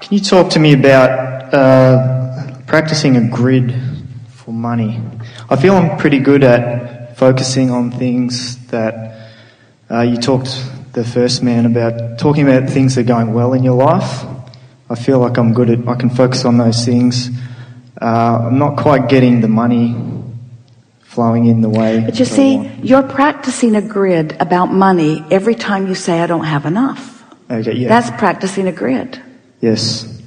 Can you talk to me about practicing a grid for money? I feel I'm pretty good at focusing on things that you talked, the first man, about talking about things that are going well in your life. I feel like I'm good at, I can focus on those things. I'm not quite getting the money flowing in the way. But you see, you're practicing a grid about money every time you say, I don't have enough. Okay, yeah. That's practicing a grid. Yes.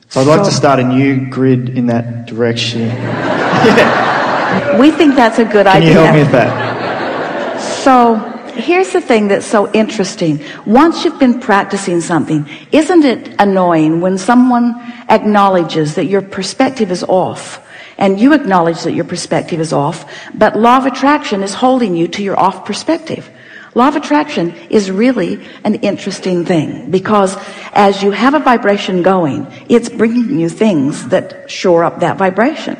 So I'd like to start a new grid in that direction. Yeah. We think that's a good idea. Can you help me with that? So here's the thing that's so interesting. Once you've been practicing something, isn't it annoying when someone acknowledges that your perspective is off, and you acknowledge that your perspective is off, but law of attraction is holding you to your off perspective? Law of attraction is really an interesting thing, because as you have a vibration going, it's bringing you things that shore up that vibration.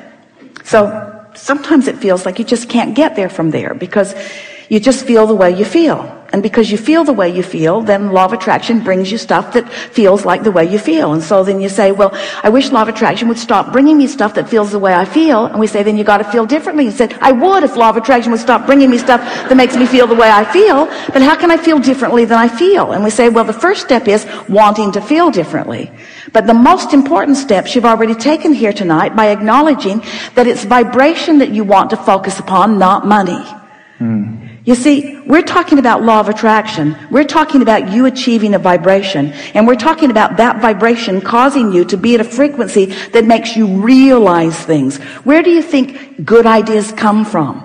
So sometimes it feels like you just can't get there from there, because you just feel the way you feel. And because you feel the way you feel, then law of attraction brings you stuff that feels like the way you feel. And so then you say, well, I wish law of attraction would stop bringing me stuff that feels the way I feel. And we say, then you got to feel differently. You said, I would if law of attraction would stop bringing me stuff that makes me feel the way I feel. But how can I feel differently than I feel? And we say, well, the first step is wanting to feel differently. But the most important steps you've already taken here tonight by acknowledging that it's vibration that you want to focus upon, not money. You see, we're talking about law of attraction. We're talking about you achieving a vibration. And we're talking about that vibration causing you to be at a frequency that makes you realize things. Where do you think good ideas come from?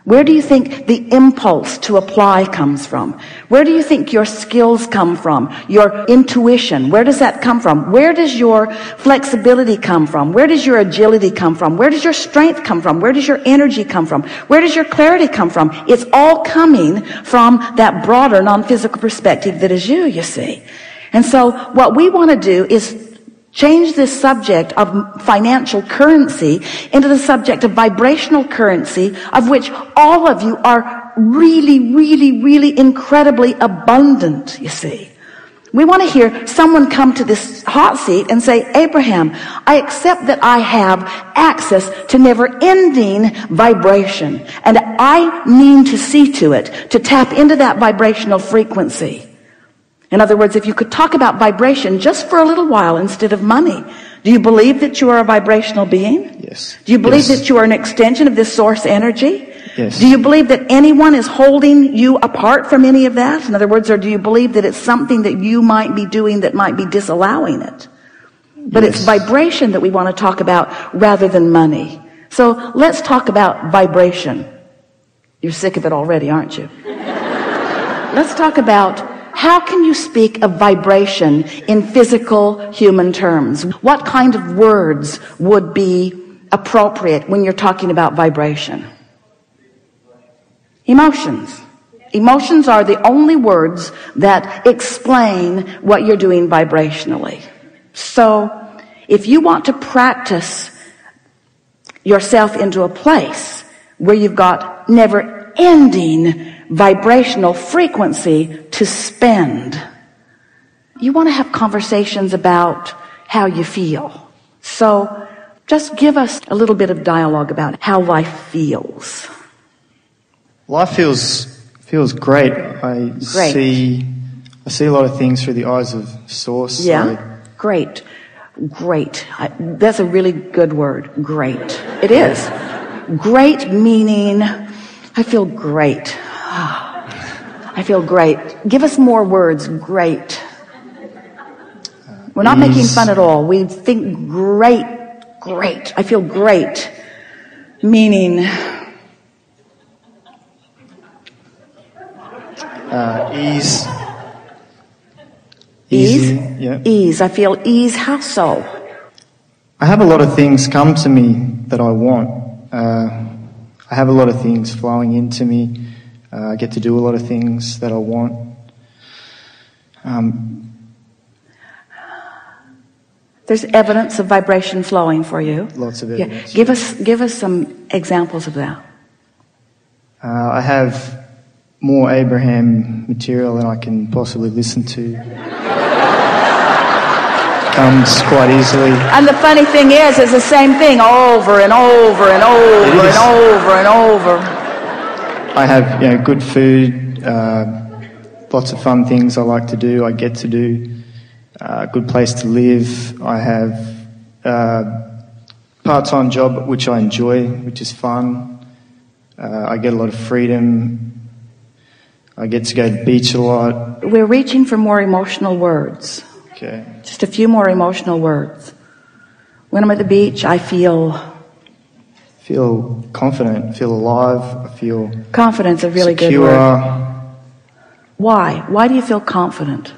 Where do you think the impulse to apply comes from? Where do you think your skills come from? Your intuition, where does that come from? Where does your flexibility come from? Where does your agility come from? Where does your strength come from? Where does your energy come from? Where does your clarity come from? It's all coming from that broader non-physical perspective that is you see. And so what we want to do is change this subject of financial currency into the subject of vibrational currency, of which all of you are really, really, really incredibly abundant, you see. We want to hear someone come to this hot seat and say, Abraham, I accept that I have access to never-ending vibration, and I mean to see to it, to tap into that vibrational frequency. In other words, if you could talk about vibration just for a little while instead of money. Do you believe that you are a vibrational being? Yes. Do you believe that you are an extension of this source energy? Yes. Do you believe that anyone is holding you apart from any of that? In other words, or do you believe that it's something that you might be doing that might be disallowing it? But Yes. it's vibration that we want to talk about rather than money. So let's talk about vibration. You're sick of it already, aren't you? Let's talk about how can you speak of vibration in physical human terms? What kind of words would be appropriate when you're talking about vibration? Emotions. Emotions are the only words that explain what you're doing vibrationally. So if you want to practice yourself into a place where you've got never-ending vibrational frequency to spend, you want to have conversations about how you feel. So just give us a little bit of dialogue about how life feels. Life feels great. I see a lot of things through the eyes of Source. Yeah, great. That's a really good word. Great. It is. Great meaning I feel great. I feel great. Give us more words. Great. We're not making fun at all. We think great. I feel great. Meaning ease. Ease? Yeah. Ease. I feel ease. How so? I have a lot of things come to me that I want. I have a lot of things flowing into me. I get to do a lot of things that I want. There's evidence of vibration flowing for you. Lots of evidence. Yeah. Give us some examples of that. I have more Abraham material than I can possibly listen to. comes quite easily. And the funny thing is, it's the same thing over and over and over and over and over. I have, good food, lots of fun things I like to do, I get to do, a good place to live. I have a part-time job which I enjoy, which is fun. I get a lot of freedom. I get to go to the beach a lot. We're reaching for more emotional words. Okay. Just a few more emotional words. When I'm at the beach, I feel confident, feel alive, I feel confidence, a really secure. Good word. Why? Why do you feel confident?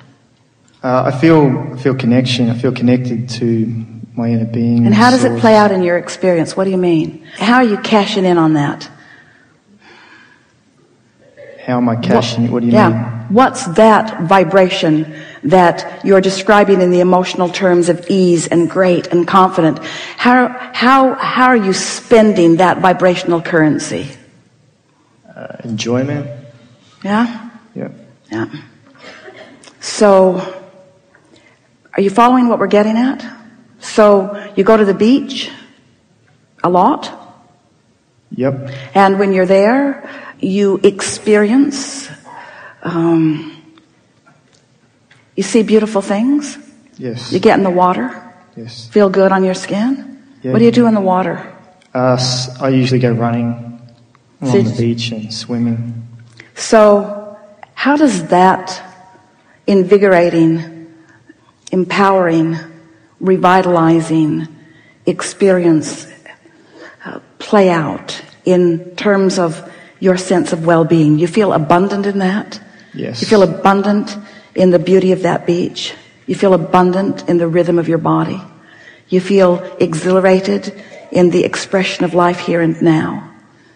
I feel connection. I feel connected to my inner being. And how does it play out in your experience? What do you mean? How are you cashing in on that? How am I cashing? What do you mean? Yeah. What's that vibration that you're describing in the emotional terms of ease and great and confident? How are you spending that vibrational currency? Enjoyment. Yeah? Yeah. Yeah. So, are you following what we're getting at? So, you go to the beach a lot? Yep. And when you're there, you experience, you see beautiful things? Yes. You get in the water? Yes. Feel good on your skin? Yeah. What do you do in the water? I usually go running along the beach and swimming. So, how does that invigorating, empowering, revitalizing experience play out in terms of your sense of well-being? You feel abundant in that? Yes. You feel abundant in the beauty of that beach? You feel abundant in the rhythm of your body? You feel exhilarated in the expression of life here and now?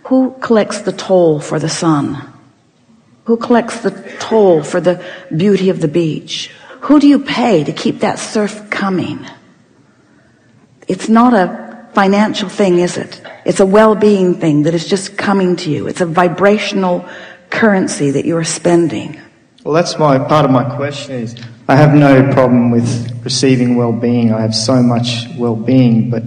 Who collects the toll for the sun? Who collects the toll for the beauty of the beach? Who do you pay to keep that surf coming? It's not a financial thing, is it? It's a well-being thing that is just coming to you. It's a vibrational currency that you are spending. Well, that's part of my question is, I have no problem with receiving well-being. I have so much well-being, but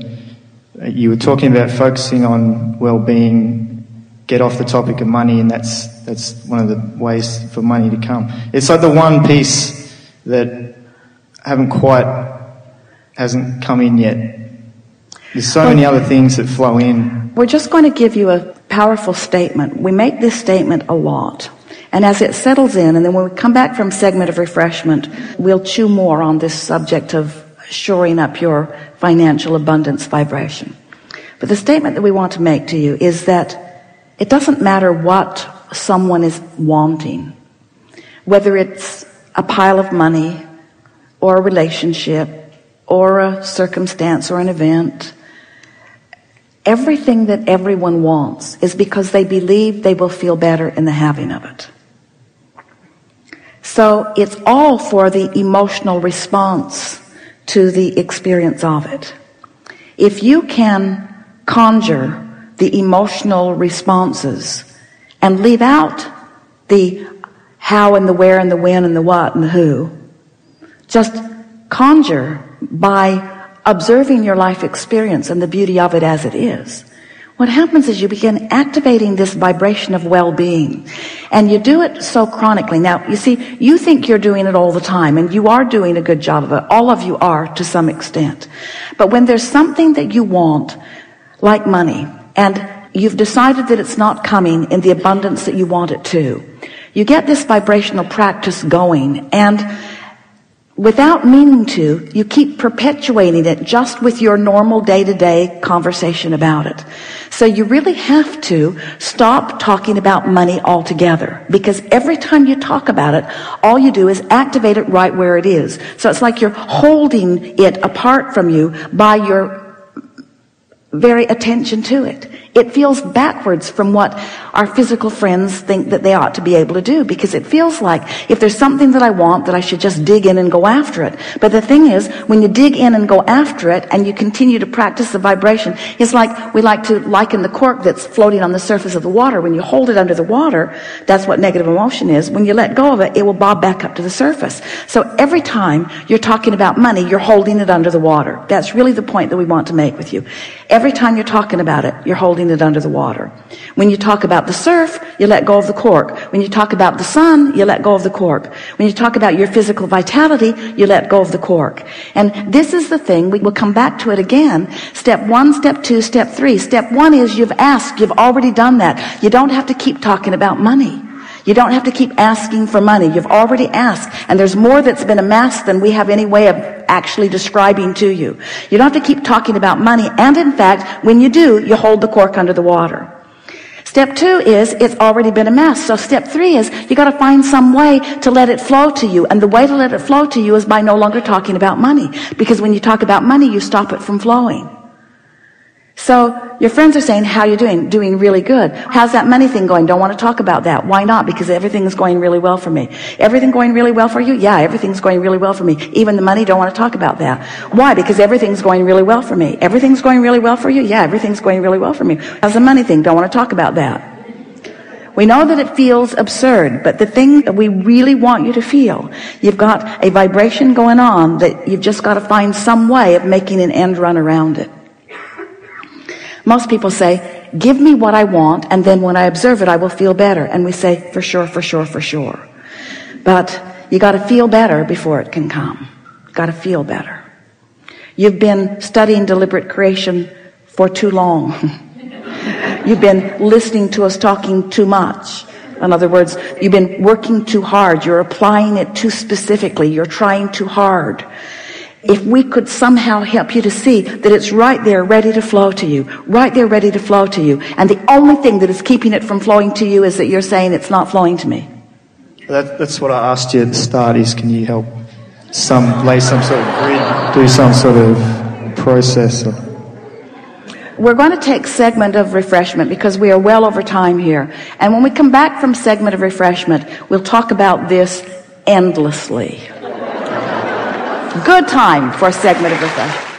you were talking about focusing on well-being, get off the topic of money, and that's one of the ways for money to come. It's like the one piece that hasn't come in yet. There's so many other things that flow in. We're just going to give you a powerful statement. We make this statement a lot. And as it settles in, and then when we come back from segment of refreshment, we'll chew more on this subject of shoring up your financial abundance vibration. But the statement that we want to make to you is that it doesn't matter what someone is wanting, whether it's a pile of money or a relationship or a circumstance or an event. Everything that everyone wants is because they believe they will feel better in the having of it. So it's all for the emotional response to the experience of it. If you can conjure the emotional responses and leave out the how and the where and the when and the what and the who, just conjure by observing your life experience and the beauty of it as it is, what happens is you begin activating this vibration of well-being, and you do it so chronically. Now, you see, you think you're doing it all the time, and you are doing a good job of it. All of you are to some extent. But when there's something that you want, like money, and you've decided that it's not coming in the abundance that you want it to, you get this vibrational practice going, and without meaning to, you keep perpetuating it just with your normal day-to-day conversation about it. So you really have to stop talking about money altogether, because every time you talk about it, all you do is activate it right where it is. So it's like you're holding it apart from you by your very attention to it. It feels backwards from what our physical friends think that they ought to be able to do, because it feels like if there's something that I want, that I should just dig in and go after it. But the thing is, when you dig in and go after it and you continue to practice the vibration, it's like we like to liken the cork that's floating on the surface of the water. When you hold it under the water, that's what negative emotion is. When you let go of it, it will bob back up to the surface. So every time you're talking about money, you're holding it under the water. That's really the point that we want to make with you. Every time you're talking about it, you're holding it under the water. When you talk about the surf, you let go of the cork. When you talk about the sun, you let go of the cork. When you talk about your physical vitality, you let go of the cork. And this is the thing, we will come back to it again. Step 1, step 2, step 3. Step 1 is you've asked, you've already done that. You don't have to keep talking about money. You don't have to keep asking for money. You've already asked, and there's more that's been amassed than we have any way of actually describing to you. You don't have to keep talking about money, and in fact, when you do, you hold the cork under the water. Step 2 is it's already been amassed. So step 3 is you got to find some way to let it flow to you, and the way to let it flow to you is by no longer talking about money, because when you talk about money, you stop it from flowing. So your friends are saying, how are you doing? Doing really good. How's that money thing going? Don't want to talk about that. Why not? Because everything's going really well for me. Everything going really well for you? Yeah, everything's going really well for me. Even the money, don't want to talk about that. Why? Because everything's going really well for me. Everything's going really well for you? Yeah, everything's going really well for me. How's the money thing? Don't want to talk about that. We know that it feels absurd, but the thing that we really want you to feel, you've got a vibration going on that you've just got to find some way of making an end run around it. Most people say, give me what I want, and then when I observe it, I will feel better. And we say, for sure, for sure, for sure. But you got to feel better before it can come. You got to feel better. You've been studying deliberate creation for too long. You've been listening to us talking too much. In other words, you've been working too hard. You're applying it too specifically. You're trying too hard. If we could somehow help you to see that it's right there ready to flow to you, right there ready to flow to you, and the only thing that is keeping it from flowing to you is that you're saying it's not flowing to me. That's what I asked you at the start, is can you help lay some sort of grid, do some sort of process? We're going to take segment of refreshment because we are well over time here. And when we come back from segment of refreshment, we'll talk about this endlessly. Good time for a segment of refreshment.